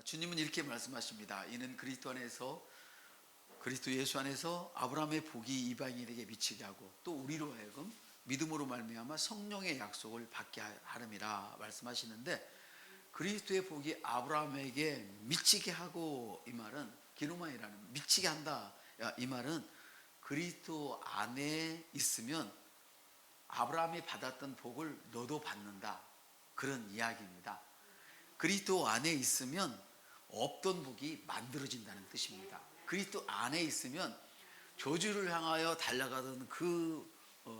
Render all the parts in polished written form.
주님은 이렇게 말씀하십니다. 이는 그리스도 예수 안에서 아브라함의 복이 이방인에게 미치게 하고 또 우리로 하여금 믿음으로 말미암아 성령의 약속을 받게 하름이라 말씀하시는데, 그리스도의 복이 아브라함에게 미치게 하고, 이 말은 기노마이라는 미치게 한다, 이 말은 그리스도 안에 있으면 아브라함이 받았던 복을 너도 받는다, 그런 이야기입니다. 그리스도 안에 있으면 없던 복이 만들어진다는 뜻입니다. 그리스도 안에 있으면 저주를 향하여 달려가던 그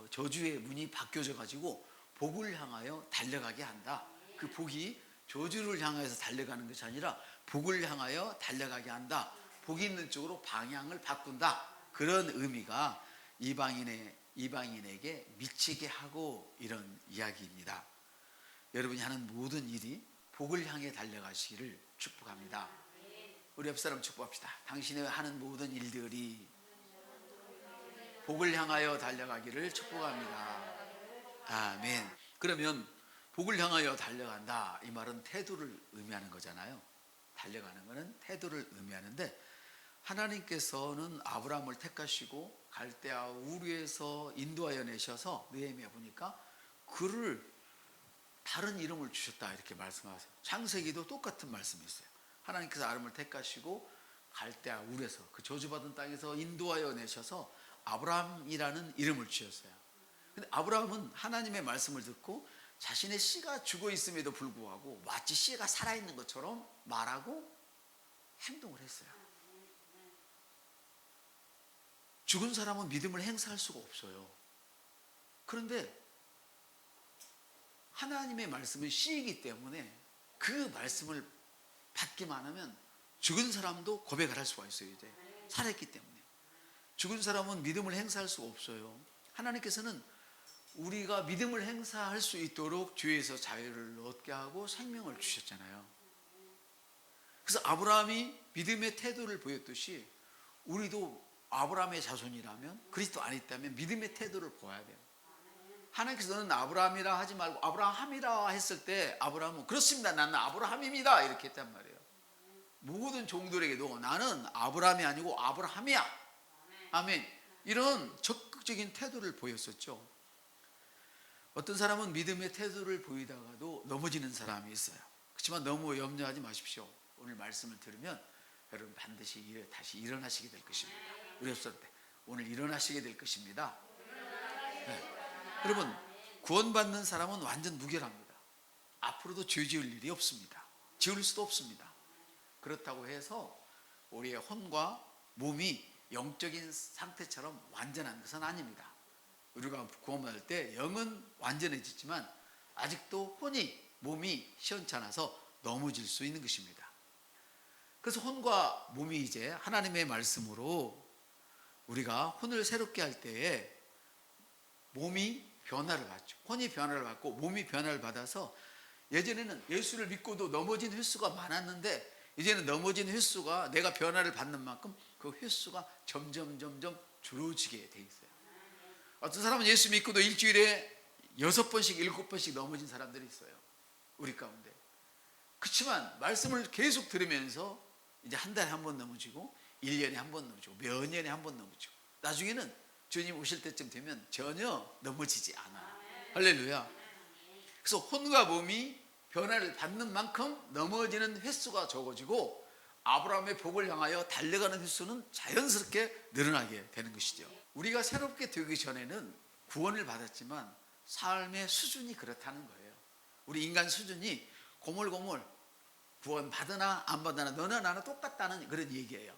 저주의 문이 바뀌어져 가지고 복을 향하여 달려가게 한다. 그 복이 저주를 향해서 달려가는 것이 아니라 복을 향하여 달려가게 한다. 복이 있는 쪽으로 방향을 바꾼다. 그런 의미가 이방인에게 미치게 하고, 이런 이야기입니다. 여러분이 하는 모든 일이 복을 향해 달려가시기를 축복합니다. 우리 옆 사람 축복합시다. 당신의 하는 모든 일들이 복을 향하여 달려가기를 축복합니다. 아멘. 그러면 복을 향하여 달려간다, 이 말은 태도를 의미하는 거잖아요. 달려가는 것은 태도를 의미하는데, 하나님께서는 아브라함을 택하시고 갈대아 우르에서 인도하여 내셔서 느헤미야 보니까 그를 다른 이름을 주셨다, 이렇게 말씀하세요. 창세기도 똑같은 말씀이 있어요. 하나님께서 아브라함을 택하시고 갈대아 우르에서, 그 저주받은 땅에서 인도하여 내셔서 아브라함이라는 이름을 주셨어요. 근데 아브라함은 하나님의 말씀을 듣고 자신의 씨가 죽어 있음에도 불구하고 마치 씨가 살아있는 것처럼 말하고 행동을 했어요. 죽은 사람은 믿음을 행사할 수가 없어요. 그런데 하나님의 말씀은 씨이기 때문에 그 말씀을 받기만 하면 죽은 사람도 고백을 할 수가 있어요. 이제 살아있기 때문에. 죽은 사람은 믿음을 행사할 수가 없어요. 하나님께서는 우리가 믿음을 행사할 수 있도록 죄에서 자유를 얻게 하고 생명을 주셨잖아요. 그래서 아브라함이 믿음의 태도를 보였듯이 우리도 아브라함의 자손이라면, 그리스도 안에 있다면 믿음의 태도를 보여야 돼요. 하나님께서는 아브라함이라 하지 말고 아브라함이라 했을 때 아브라함은 그렇습니다, 나는 아브라함입니다, 이렇게 했단 말이에요. 모든 종들에게도 나는 아브라함이 아니고 아브라함이야, 아멘, 이런 적극적인 태도를 보였었죠. 어떤 사람은 믿음의 태도를 보이다가도 넘어지는 사람이 있어요. 그렇지만 너무 염려하지 마십시오. 오늘 말씀을 들으면 여러분 반드시 다시 일어나시게 될 것입니다. 우리 없었는데 오늘 일어나시게 될 것입니다. 네. 여러분, 구원받는 사람은 완전 무결합니다. 앞으로도 죄 지을 일이 없습니다. 지을 수도 없습니다. 그렇다고 해서 우리의 혼과 몸이 영적인 상태처럼 완전한 것은 아닙니다. 우리가 구원받을 때 영은 완전해지지만 아직도 몸이 시원찮아서 넘어질 수 있는 것입니다. 그래서 혼과 몸이 이제 하나님의 말씀으로 우리가 혼을 새롭게 할 때에 몸이 변화를 받죠. 혼이 변화를 받고 몸이 변화를 받아서, 예전에는 예수를 믿고도 넘어진 횟수가 많았는데 이제는 넘어진 횟수가, 내가 변화를 받는 만큼 그 횟수가 점점 줄어지게 돼 있어요. 어떤 사람은 예수 믿고도 일주일에 6번씩 7번씩 넘어진 사람들이 있어요, 우리 가운데. 그렇지만 말씀을 계속 들으면서 이제 한 달에 한 번 넘어지고 1년에 한 번 넘어지고 몇 년에 한 번 넘어지고 나중에는 주님 오실 때쯤 되면 전혀 넘어지지 않아요. 할렐루야. 그래서 혼과 몸이 변화를 받는 만큼 넘어지는 횟수가 적어지고 아브라함의 복을 향하여 달려가는 횟수는 자연스럽게 늘어나게 되는 것이죠. 우리가 새롭게 되기 전에는 구원을 받았지만 삶의 수준이 그렇다는 거예요. 우리 인간 수준이 고물고물 구원 받으나 안 받으나 너나 나나 똑같다는 그런 얘기예요.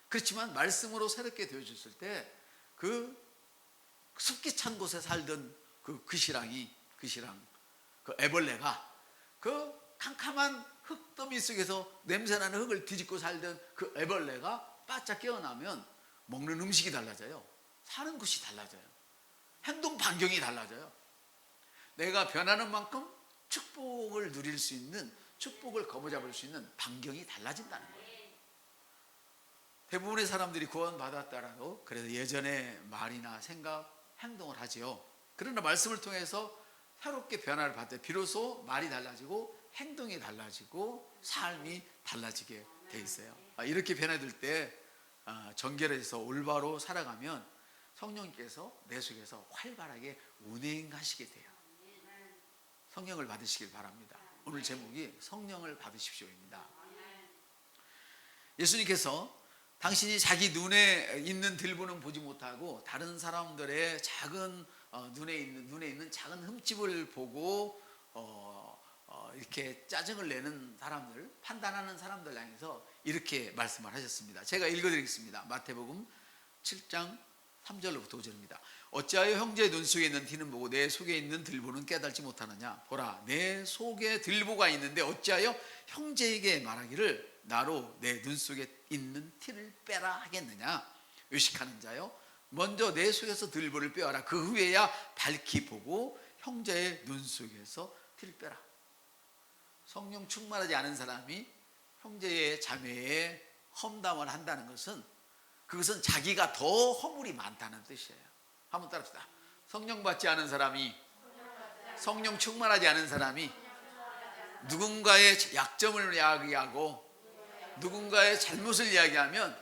그렇지만 말씀으로 새롭게 되어졌을 때 그 습기 찬 곳에 살던 그 애벌레가 그 캄캄한 흙더미 속에서 냄새나는 흙을 뒤집고 살던 그 애벌레가 바짝 깨어나면 먹는 음식이 달라져요. 사는 곳이 달라져요. 행동 반경이 달라져요. 내가 변하는 만큼 축복을 누릴 수 있는, 축복을 거머잡을 수 있는 반경이 달라진다는 거예요. 대부분의 사람들이 구원받았다라도 그래도 예전의 말이나 생각, 행동을 하지요. 그러나 말씀을 통해서 새롭게 변화를 받을 때 비로소 말이 달라지고 행동이 달라지고 삶이 달라지게 돼 있어요. 이렇게 변화될 때 정결해서 올바로 살아가면 성령께서 내 속에서 활발하게 운행하시게 돼요. 성령을 받으시길 바랍니다. 오늘 제목이 성령을 받으십시오입니다. 예수님께서 당신이 자기 눈에 있는 들보는 보지 못하고 다른 사람들의 작은 눈에 있는 작은 흠집을 보고 이렇게 짜증을 내는 사람들, 판단하는 사람들 향해서 이렇게 말씀을 하셨습니다. 제가 읽어드리겠습니다. 마태복음 7장 3절로부터 5절입니다. 어찌하여 형제의 눈 속에 있는 티는 보고 내 속에 있는 들보는 깨달지 못하느냐. 보라, 내 속에 들보가 있는데 어찌하여 형제에게 말하기를 나로 내 눈 속에 있는 티를 빼라 하겠느냐. 의식하는 자여, 먼저 내 속에서 들보를 빼어라. 그 후에야 밝히 보고 형제의 눈 속에서 티를 빼라. 성령 충만하지 않은 사람이 형제의 자매의 험담을 한다는 것은 그것은 자기가 더 허물이 많다는 뜻이에요. 한번 따라합시다. 성령 받지 않은 사람이, 성령 충만하지 않은 사람이 누군가의 약점을 이야기하고 누군가의 잘못을 이야기하면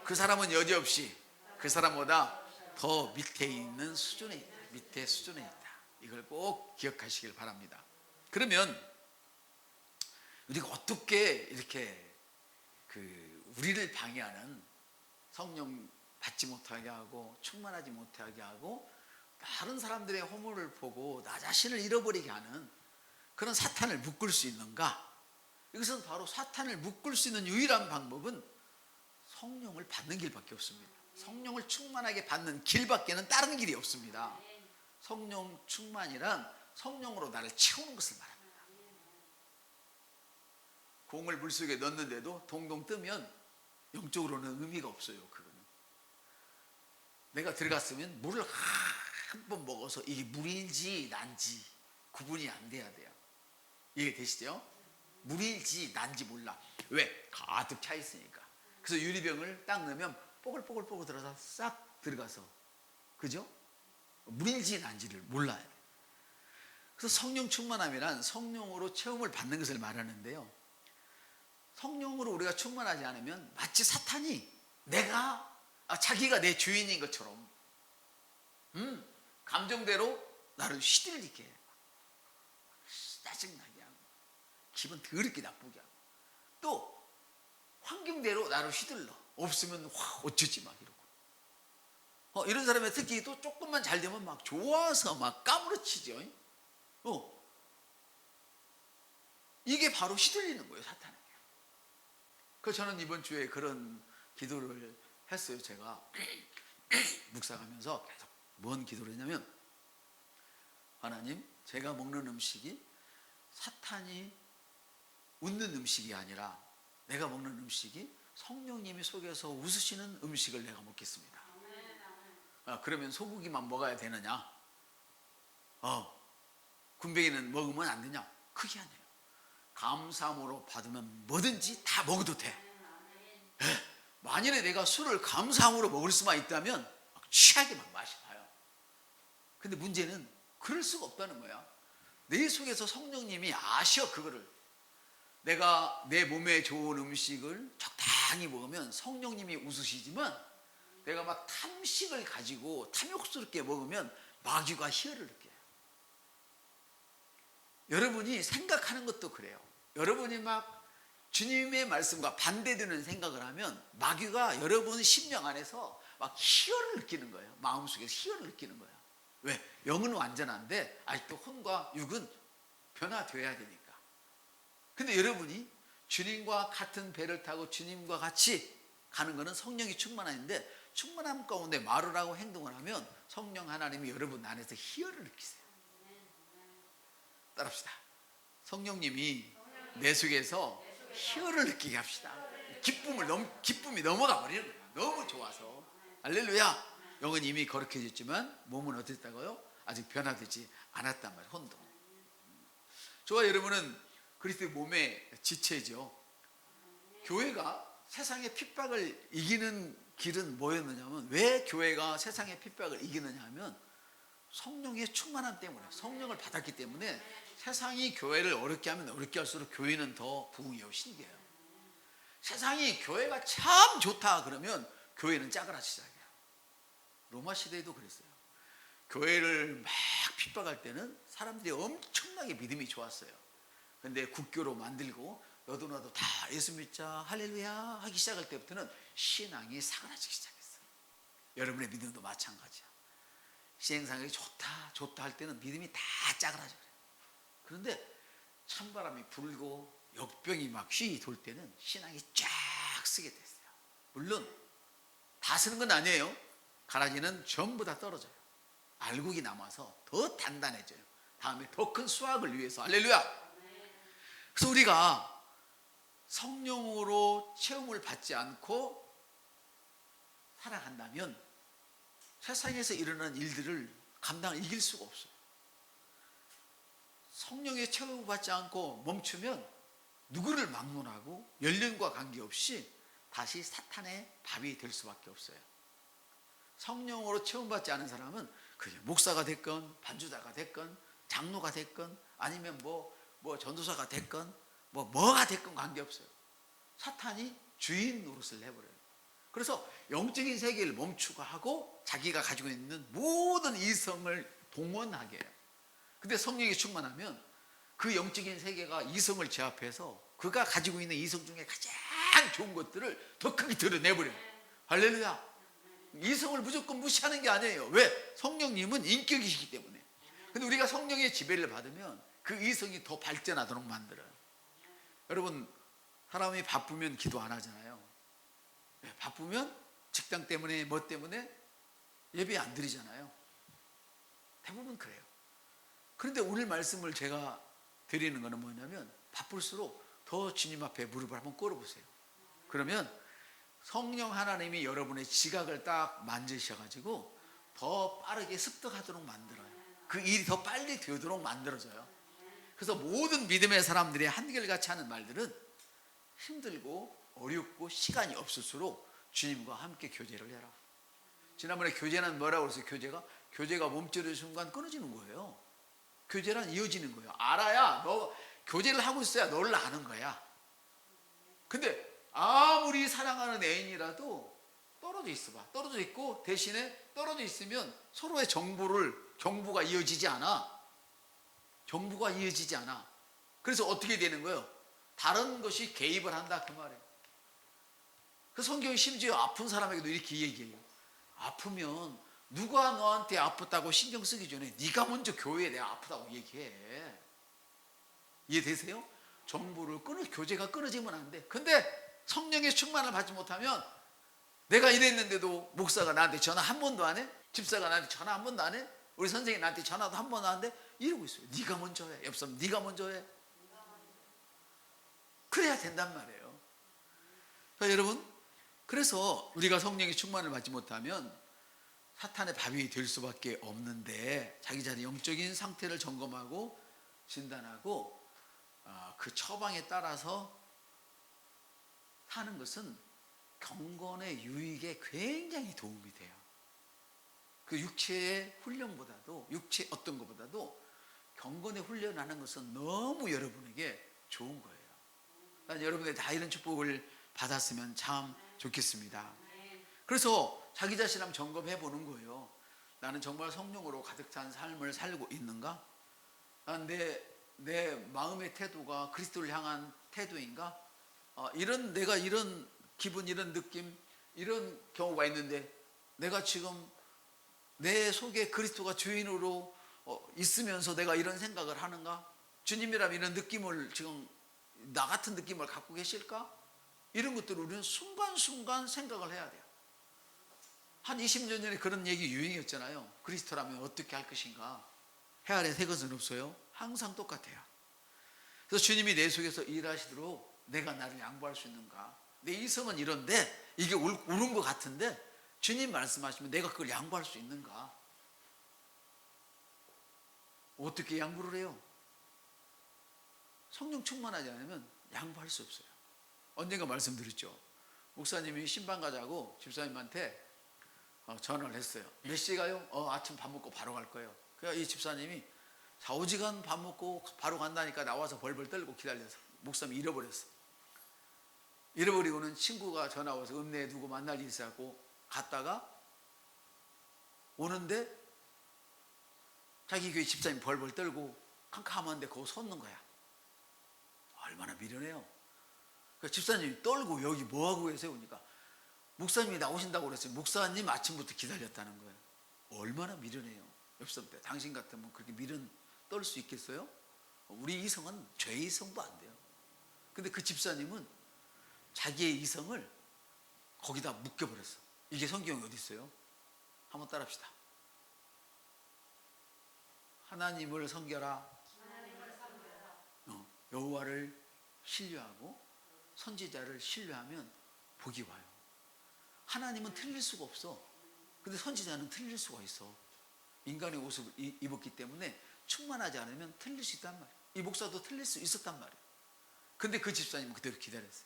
그 사람은 여지없이 그 사람보다 더 밑에 있는 수준에 있다. 밑에 수준에 있다. 이걸 꼭 기억하시길 바랍니다. 그러면 우리가 어떻게 이렇게 우리를 방해하는 성령 받지 못하게 하고 충만하지 못하게 하고 다른 사람들의 허물을 보고 나 자신을 잃어버리게 하는 그런 사탄을 묶을 수 있는가? 이것은 바로 사탄을 묶을 수 있는 유일한 방법은 성령을 받는 길밖에 없습니다. 성령을 충만하게 받는 길밖에는 다른 길이 없습니다. 성령 충만이란 성령으로 나를 채우는 것을 말합니다. 공을 물속에 넣는데도 동동 뜨면 영적으로는 의미가 없어요. 그거는 내가 들어갔으면 물을 한 번 먹어서 이게 물인지 난지 구분이 안 돼야 돼요. 이해되시죠? 물인지 난지 몰라. 왜? 가득 차 있으니까. 그래서 유리병을 딱 넣으면 뽀글뽀글뽀글 들어서 싹 들어가서, 그죠? 물인지 난지를 몰라야 돼. 그래서 성령 충만함이란 성령으로 체험을 받는 것을 말하는데요, 성령으로 우리가 충만하지 않으면 마치 사탄이 자기가 내 주인인 것처럼 감정대로 나를 휘둘리게 해요. 짜증나게 하고 기분 더럽게 나쁘게 하고 또 환경대로 나를 휘둘러. 없으면 어쩌지 막 이러고 이런 사람의 특히 또 조금만 잘 되면 막 좋아서 막 까무러치죠. 이게 바로 휘둘리는 거예요, 사탄에게. 그래서 저는 이번 주에 그런 기도를 했어요. 제가 묵상하면서 계속 뭔 기도를 했냐면, 하나님, 제가 먹는 음식이 사탄이 웃는 음식이 아니라 내가 먹는 음식이 성령님이 속에서 웃으시는 음식을 내가 먹겠습니다. 그러면 소고기만 먹어야 되느냐? 군뱅이는 먹으면 안 되냐? 그게 아니에요. 감사함으로 받으면 뭐든지 다 먹어도 돼. 만일에 내가 술을 감사함으로 먹을 수만 있다면 막 취하게 막 마셔봐요. 근데 문제는 그럴 수가 없다는 거야. 내 속에서 성령님이 아셔. 그거를 내가 내 몸에 좋은 음식을 적당히 먹으면 성령님이 웃으시지만, 내가 막 탐식을 가지고 탐욕스럽게 먹으면 마귀가 희열을 느껴요. 여러분이 생각하는 것도 그래요. 여러분이 막 주님의 말씀과 반대되는 생각을 하면 마귀가 여러분 심령 안에서 막 희열을 느끼는 거예요. 마음속에서 희열을 느끼는 거예요. 왜? 영은 완전한데 아직도 혼과 육은 변화되어야 되니까. 근데 여러분이 주님과 같은 배를 타고 주님과 같이 가는 것은 성령이 충만한데, 충만함 가운데 말을 하고 행동을 하면 성령 하나님이 여러분 안에서 희열을 느끼세요. 따라합시다. 성령님이 내 속에서 희열을 느끼게 합시다. 기쁨이 넘어가 버리는 거예요. 너무 좋아서. 할렐루야. 영은 이미 거룩해졌지만 몸은 어땠다고요? 아직 변화되지 않았단 말이에요. 혼도. 저와 여러분은 그리스도의 몸의 지체죠. 교회가 세상의 핍박을 이기는 길은 뭐였느냐면, 왜 교회가 세상의 핍박을 이기느냐 하면 성령의 충만함 때문에, 성령을 받았기 때문에 세상이 교회를 어렵게 하면 어렵게 할수록 교회는 더 부흥이 신기해요. 세상이 교회가 참 좋다 그러면 교회는 짜그라치 시작해요. 로마 시대에도 그랬어요. 교회를 막 핍박할 때는 사람들이 엄청나게 믿음이 좋았어요. 근데 국교로 만들고 너도 나도 다 예수 믿자 할렐루야 하기 시작할 때부터는 신앙이 사그라지기 시작했어요. 여러분의 믿음도 마찬가지야. 신앙생활이 좋다 할 때는 믿음이 다 짜그라져요. 그런데 찬바람이 불고 역병이 막 휘 돌 때는 신앙이 쫙 쓰게 됐어요. 물론 다 쓰는 건 아니에요. 가라지는 전부 다 떨어져요. 알곡이 남아서 더 단단해져요. 다음에 더 큰 수확을 위해서. 할렐루야. 그래서 우리가 성령으로 체험을 받지 않고 살아간다면 세상에서 일어나는 일들을 이길 수가 없어요. 성령의 체험을 받지 않고 멈추면 누구를 막론하고 연령과 관계없이 다시 사탄의 밥이 될 수밖에 없어요. 성령으로 체험받지 않은 사람은 그게 목사가 됐건 반주자가 됐건 장로가 됐건 아니면 뭐 전도사가 됐건 뭐가 됐건 관계없어요. 사탄이 주인 노릇을 해버려요. 그래서 영적인 세계를 멈추고 하고 자기가 가지고 있는 모든 이성을 동원하게 해요. 근데 성령이 충만하면 그 영적인 세계가 이성을 제압해서 그가 가지고 있는 이성 중에 가장 좋은 것들을 더 크게 드러내버려요. 할렐루야. 이성을 무조건 무시하는 게 아니에요. 왜? 성령님은 인격이시기 때문에. 근데 우리가 성령의 지배를 받으면 그 이성이 더 발전하도록 만들어요. 여러분, 사람이 바쁘면 기도 안 하잖아요. 바쁘면 직장 때문에 뭐 때문에 예배 안 드리잖아요. 대부분 그래요. 그런데 오늘 말씀을 제가 드리는 것은 뭐냐면 바쁠수록 더 주님 앞에 무릎을 한번 꿇어보세요. 그러면 성령 하나님이 여러분의 지각을 딱 만지셔가지고 더 빠르게 습득하도록 만들어요. 그 일이 더 빨리 되도록 만들어져요. 그래서 모든 믿음의 사람들이 한결같이 하는 말들은 힘들고 어렵고 시간이 없을수록 주님과 함께 교제를 해라. 지난번에 교제는 뭐라고 그랬어요? 교제가 몸짓의 순간 끊어지는 거예요. 교제란 이어지는 거예요. 알아야 너 교제를 하고 있어야 너를 아는 거야. 근데 아무리 사랑하는 애인이라도 떨어져 있어봐. 떨어져 있고 대신에 떨어져 있으면 서로의 정보가 이어지지 않아. 정보가 이어지지 않아. 그래서 어떻게 되는 거예요? 다른 것이 개입을 한다 그 말이에요. 그 성경이 심지어 아픈 사람에게도 이렇게 얘기해요. 아프면 누가 너한테 아프다고 신경 쓰기 전에 네가 먼저 교회에 내가 아프다고 얘기해. 이해되세요? 교제가 끊어지면 안 돼. 근데 성령의 충만을 받지 못하면 내가 이랬는데도 목사가 나한테 전화 한 번도 안 해? 집사가 나한테 전화 한 번도 안 해? 우리 선생님이 나한테 전화도 한 번도 안 해? 이러고 있어요. 네가 먼저 해. 옆 사람 네가 먼저 해. 그래야 된단 말이에요. 그러니까 여러분, 그래서 우리가 성령의 충만을 받지 못하면 사탄의 밥이 될 수밖에 없는데 자기 자신의 영적인 상태를 점검하고 진단하고 그 처방에 따라서 사는 것은 경건의 유익에 굉장히 도움이 돼요. 그 육체의 훈련보다도 육체 어떤 것보다도 경건의 훈련하는 것은 너무 여러분에게 좋은 거예요. 그러니까 여러분들이 다 이런 축복을 받았으면 참 좋겠습니다. 그래서 자기 자신 한번 점검해 보는 거예요. 나는 정말 성령으로 가득 찬 삶을 살고 있는가? 내 마음의 태도가 그리스도를 향한 태도인가? 내가 이런 기분, 이런 느낌, 이런 경우가 있는데 내가 지금 내 속에 그리스도가 주인으로 있으면서 내가 이런 생각을 하는가? 주님이라면 이런 느낌을 지금 나 같은 느낌을 갖고 계실까? 이런 것들을 우리는 순간순간 생각을 해야 돼요. 한 20년 전에 그런 얘기 유행이었잖아요. 그리스도라면 어떻게 할 것인가? 해 아래 새 것은 없어요. 항상 똑같아요. 그래서 주님이 내 속에서 일하시도록 내가 나를 양보할 수 있는가? 내 이성은 이런데 이게 옳은 것 같은데 주님 말씀하시면 내가 그걸 양보할 수 있는가? 어떻게 양보를 해요? 성령 충만하지 않으면 양보할 수 없어요. 언젠가 말씀드렸죠. 목사님이 신방 가자고 집사님한테 전화를 했어요. 몇 시에 가요? 아침 밥 먹고 바로 갈 거예요. 그러니까 이 집사님이 4-5시간 밥 먹고 바로 간다니까 나와서 벌벌 떨고 기다려서 목사님이 잃어버렸어. 잃어버리고는 친구가 전화 와서 읍내에 누구 만날 일이 있어갖고 갔다가 오는데 자기 교회 집사님 벌벌 떨고 캄캄한데 거기 섰는 거야. 얼마나 미련해요. 그 집사님이 떨고 여기 뭐하고 계세요? 그러니까 목사님이 나오신다고 그랬어요. 목사님 아침부터 기다렸다는 거예요. 얼마나 미련해요. 옆선 때 당신 같으면 그렇게 미련 떨 수 있겠어요? 우리 이성은 죄의 이성도 안 돼요. 근데 그 집사님은 자기의 이성을 거기다 묶여버렸어. 이게 성경이 어디 있어요? 한번 따라합시다. 하나님을 섬겨라. 여호와를 신뢰하고 선지자를 신뢰하면 복이 와요. 하나님은 틀릴 수가 없어. 근데 선지자는 틀릴 수가 있어. 인간의 옷을 입었기 때문에 충만하지 않으면 틀릴 수 있단 말이에요. 이 목사도 틀릴 수 있었단 말이에요. 근데 그 집사님은 그대로 기다렸어요.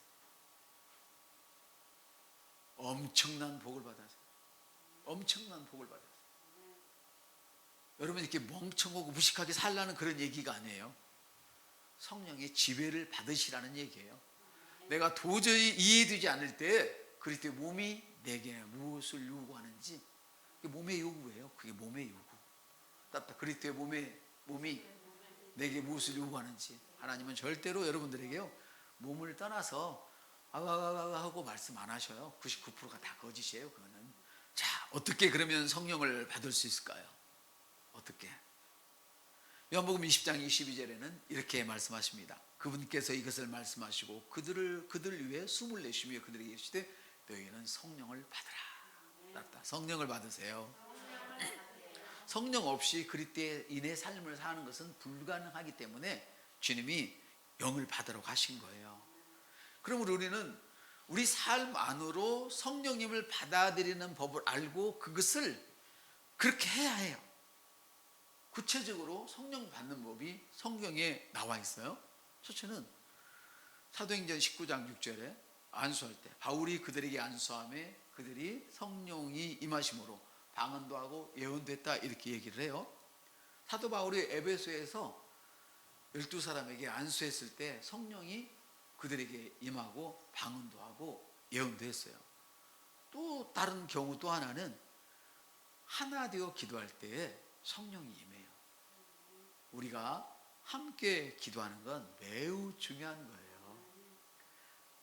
엄청난 복을 받았어요. 엄청난 복을 받았어요. 여러분 이렇게 멍청하고 무식하게 살라는 그런 얘기가 아니에요. 성령의 지배를 받으시라는 얘기예요. 내가 도저히 이해되지 않을 때 그리스도의 몸이 내게 무엇을 요구하는지, 그게 몸의 요구예요. 그게 몸의 요구. 따뜻한 그리스도의 몸이 내게 무엇을 요구하는지. 하나님은 절대로 여러분들에게요 몸을 떠나서 하고 말씀 안 하셔요. 99%가 다 거짓이에요. 그거는. 자, 어떻게 그러면 성령을 받을 수 있을까요? 어떻게? 요한복음 20장 22절에는 이렇게 말씀하십니다. 그분께서 이것을 말씀하시고 그들 위해 숨을 내쉬며 그들에게 이르시되 너희는 성령을 받으라. 성령을 받으세요. 성령 없이 그리스도인의 삶을 사는 것은 불가능하기 때문에 주님이 영을 받으러 가신 거예요. 그러므로 우리는 우리 삶 안으로 성령님을 받아들이는 법을 알고 그것을 그렇게 해야 해요. 구체적으로 성령 받는 법이 성경에 나와 있어요. 첫째는 사도행전 19장 6절에 안수할 때 바울이 그들에게 안수하며 그들이 성령이 임하심으로 방언도 하고 예언도 했다 이렇게 얘기를 해요. 사도 바울이 에베소에서 12사람에게 안수했을 때 성령이 그들에게 임하고 방언도 하고 예언도 했어요. 또 다른 경우 또 하나는 하나 되어 기도할 때에 성령이 임해요. 우리가 함께 기도하는 건 매우 중요한 거예요.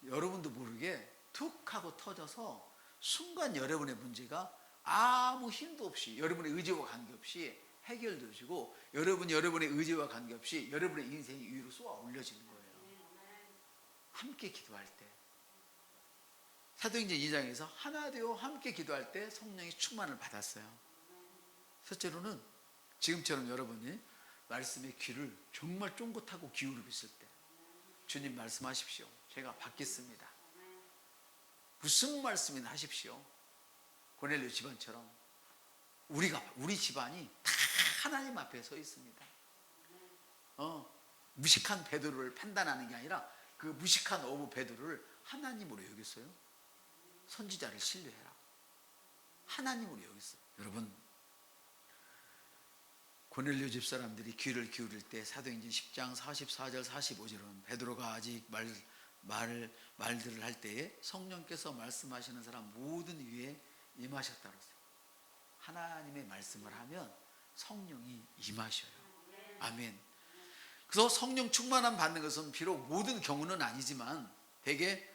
여러분도 모르게 툭 하고 터져서 순간 여러분의 문제가 아무 힘도 없이 여러분의 의지와 관계없이 해결되시고 여러분의 의지와 관계없이 여러분의 인생이 위로 쏘아 올려지는 거예요. 함께 기도할 때. 사도행전 2장에서 하나 되어 함께 기도할 때 성령이 충만을 받았어요. 첫째로는 지금처럼 여러분이 말씀의 귀를 정말 쫑긋하고 기울이고 있을 때 주님 말씀하십시오. 제가 받겠습니다. 무슨 말씀이나 하십시오. 고넬료 집안처럼 우리 집안이 다 하나님 앞에 서 있습니다. 무식한 베드로를 판단하는 게 아니라 그 무식한 어부 베드로를 하나님으로 여겼어요. 선지자를 신뢰해라. 하나님으로 여겼어요. 여러분 고넬료 집사람들이 귀를 기울일 때 사도행전 10장 44절 45절은 베드로가 아직 말들을 할 때에 성령께서 말씀하시는 사람 모든 위에 임하셨다고 했어요. 하나님의 말씀을 하면 성령이 임하셔요. 아멘. 그래서 성령 충만함 받는 것은 비록 모든 경우는 아니지만 대개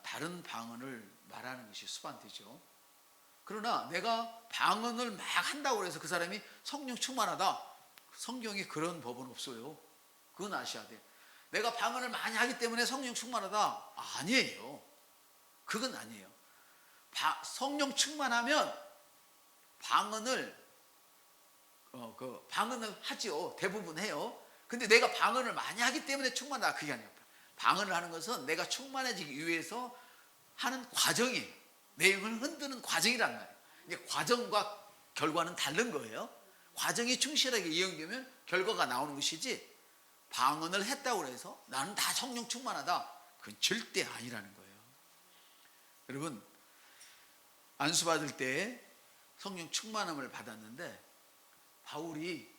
다른 방언을 말하는 것이 수반되죠. 그러나 내가 방언을 막 한다고 해서 그 사람이 성령 충만하다. 성경에 그런 법은 없어요. 그건 아셔야 돼요. 내가 방언을 많이 하기 때문에 성령 충만하다. 아니에요. 그건 아니에요. 성령 충만하면 방언을 하죠. 대부분 해요. 근데 내가 방언을 많이 하기 때문에 충만하다. 그게 아니에요. 방언을 하는 것은 내가 충만해지기 위해서 하는 과정이에요. 내 영을 흔드는 과정이란 말이에요. 이게 과정과 결과는 다른 거예요. 과정이 충실하게 이행되면 결과가 나오는 것이지 방언을 했다고 해서 나는 다 성령 충만하다. 그건 절대 아니라는 거예요. 여러분 안수받을 때 성령 충만함을 받았는데 바울이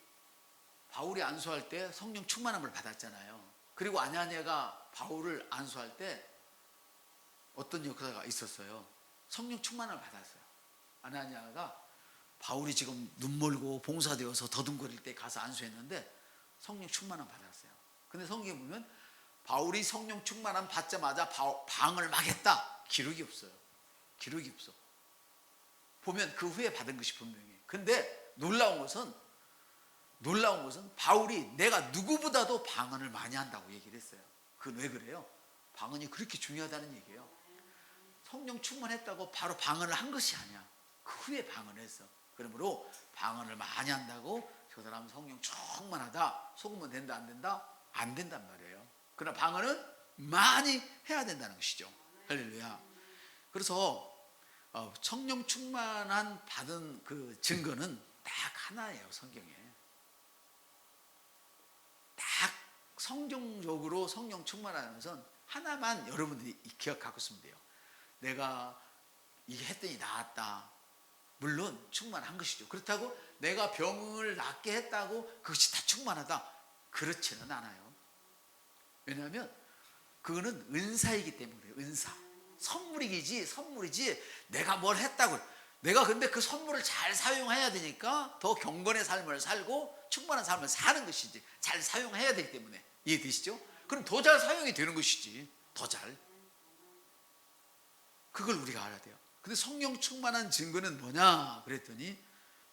바울이 안수할 때 성령 충만함을 받았잖아요. 그리고 아냐니아가 바울을 안수할 때 어떤 역사가 있었어요. 성령 충만함을 받았어요. 아나니아가 바울이 지금 눈멀고 봉사되어서 더듬거릴 때 가서 안수했는데 성령 충만함 받았어요. 근데 성경에 보면 바울이 성령 충만함 받자마자 방을 막 했다. 기록이 없어요. 기록이 없어. 보면 그 후에 받은 것이 분명해. 근데 놀라운 것은 바울이 내가 누구보다도 방언을 많이 한다고 얘기를 했어요. 그건 왜 그래요? 방언이 그렇게 중요하다는 얘기예요. 성령 충만했다고 바로 방언을 한 것이 아니야. 그 후에 방언을 했어. 그러므로 방언을 많이 한다고 저 사람 성령 충만하다, 속으면 된다 안 된다? 안 된단 말이에요. 그러나 방언은 많이 해야 된다는 것이죠. 할렐루야. 그래서 성령 충만한 받은 그 증거는 딱 하나예요. 성경에 딱 성경적으로 성령 충만하는 것은 하나만 여러분들이 기억하고 있으면 돼요. 내가 이게 했더니 나았다. 물론 충만한 것이죠. 그렇다고 내가 병을 낫게 했다고 그것이 다 충만하다, 그렇지는 않아요. 왜냐하면 그거는 은사이기 때문에. 은사, 선물이지 내가 뭘 했다고. 내가 근데 그 선물을 잘 사용해야 되니까 더 경건의 삶을 살고 충만한 삶을 사는 것이지. 잘 사용해야 되기 때문에. 이해되시죠? 그럼 더 잘 사용이 되는 것이지. 더 잘. 그걸 우리가 알아야 돼요. 근데 성령 충만한 증거는 뭐냐 그랬더니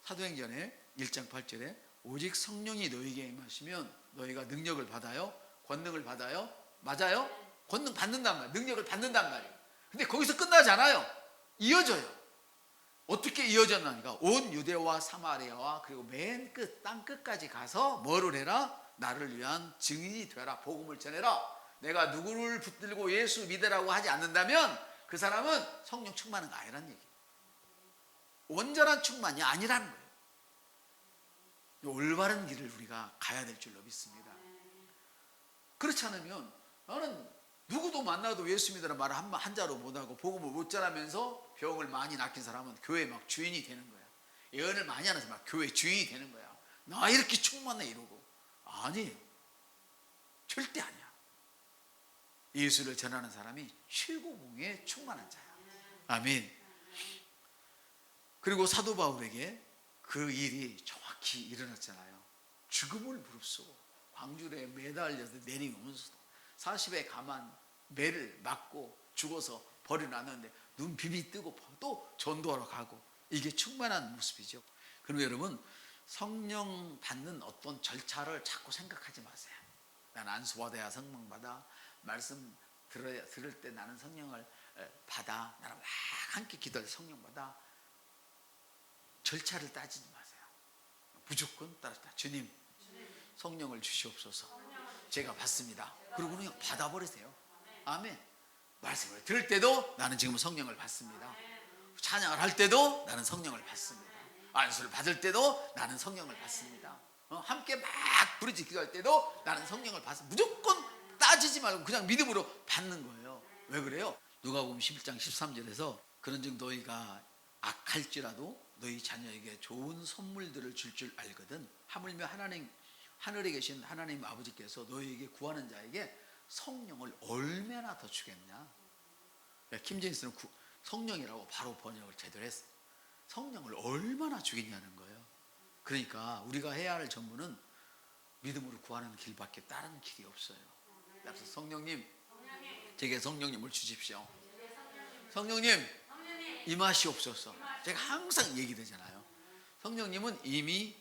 사도행전에 1장 8절에 오직 성령이 너희에게 임하시면 너희가 능력을 받아요. 권능을 받아요. 맞아요? 권능 받는단 말이에요. 능력을 받는단 말이에요. 근데 거기서 끝나지 않아요. 이어져요. 어떻게 이어졌나니까 온 유대와 사마리아와 그리고 맨 끝, 땅 끝까지 가서 뭐를 해라? 나를 위한 증인이 되라. 복음을 전해라. 내가 누구를 붙들고 예수 믿으라고 하지 않는다면 그 사람은 성령 충만한 거 아니라는 얘기예요. 온전한 충만이 아니라는 거예요. 올바른 길을 우리가 가야 될 줄로 믿습니다. 그렇지 않으면 나는 누구도 만나도 예수 믿으라는 말을 한자로 못하고 복음을 못 전하면서 병을 많이 낚인 사람은 교회 막 주인이 되는 거야. 예언을 많이 하는 사람은 교회 주인이 되는 거야. 나 이렇게 충만해 이러고. 아니에요. 절대 아니야. 예수를 전하는 사람이 최고봉에 충만한 자야. 아멘. 그리고 사도 바울에게 그 일이 정확히 일어났잖아요. 죽음을 무릅쓰고 광주에 매달려서 내리면서도 40에 가만 매를 맞고 죽어서 버려놨는데 눈 비비 뜨고 또 전도하러 가고, 이게 충만한 모습이죠. 그럼 여러분, 성령 받는 어떤 절차를 자꾸 생각하지 마세요. 난 안수받아야 성령 받아. 말씀 들을 때 나는 성령을 받아. 나는 막 함께 기도할 성령 받아. 절차를 따지지 마세요. 무조건 따르다. 주님, 성령을 주시옵소서. 제가 받습니다. 그리고 그냥 받아버리세요. 아멘. 말씀을 들을 때도 나는 지금 성령을 받습니다. 찬양을 할 때도 나는 성령을 받습니다. 안수를 받을 때도 나는 성령을 받습니다. 함께 막 부르짖기 기도할 때도 나는 성령을 받습니다. 무조건 따지지 말고 그냥 믿음으로 받는 거예요. 왜 그래요? 누가복음 11장 13절에서 그런즉 너희가 악할지라도 너희 자녀에게 좋은 선물들을 줄 알거든. 하물며 하늘에 계신 하나님 아버지께서 너희에게 구하는 자에게 성령을 얼마나 더 주겠냐. 킴제임스는 성령이라고 바로 번역을 제대로 했어요. 성령을 얼마나 주겠냐는 거예요. 그러니까 우리가 해야 할 전부는 믿음으로 구하는 길밖에 다른 길이 없어요. 그래서 성령님, 제게 성령님을 주십시오. 성령님 임하시옵소서. 제가 항상 얘기되잖아요. 성령님은 이미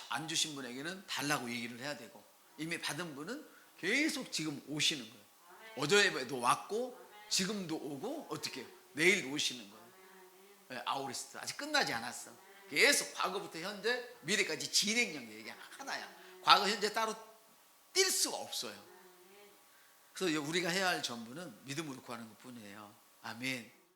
안 주신 분에게는 달라고 얘기를 해야 되고, 이미 받은 분은 계속 지금 오시는 거예요. 어제도 왔고 지금도 오고 어떻게 내일 오시는 거예요. 아우리스트 아직 끝나지 않았어. 계속 과거부터 현재 미래까지 진행형 얘기가 하나야. 과거 현재 따로 뛸 수가 없어요. 그래서 우리가 해야 할 전부는 믿음으로 구하는 것 뿐이에요. 아멘.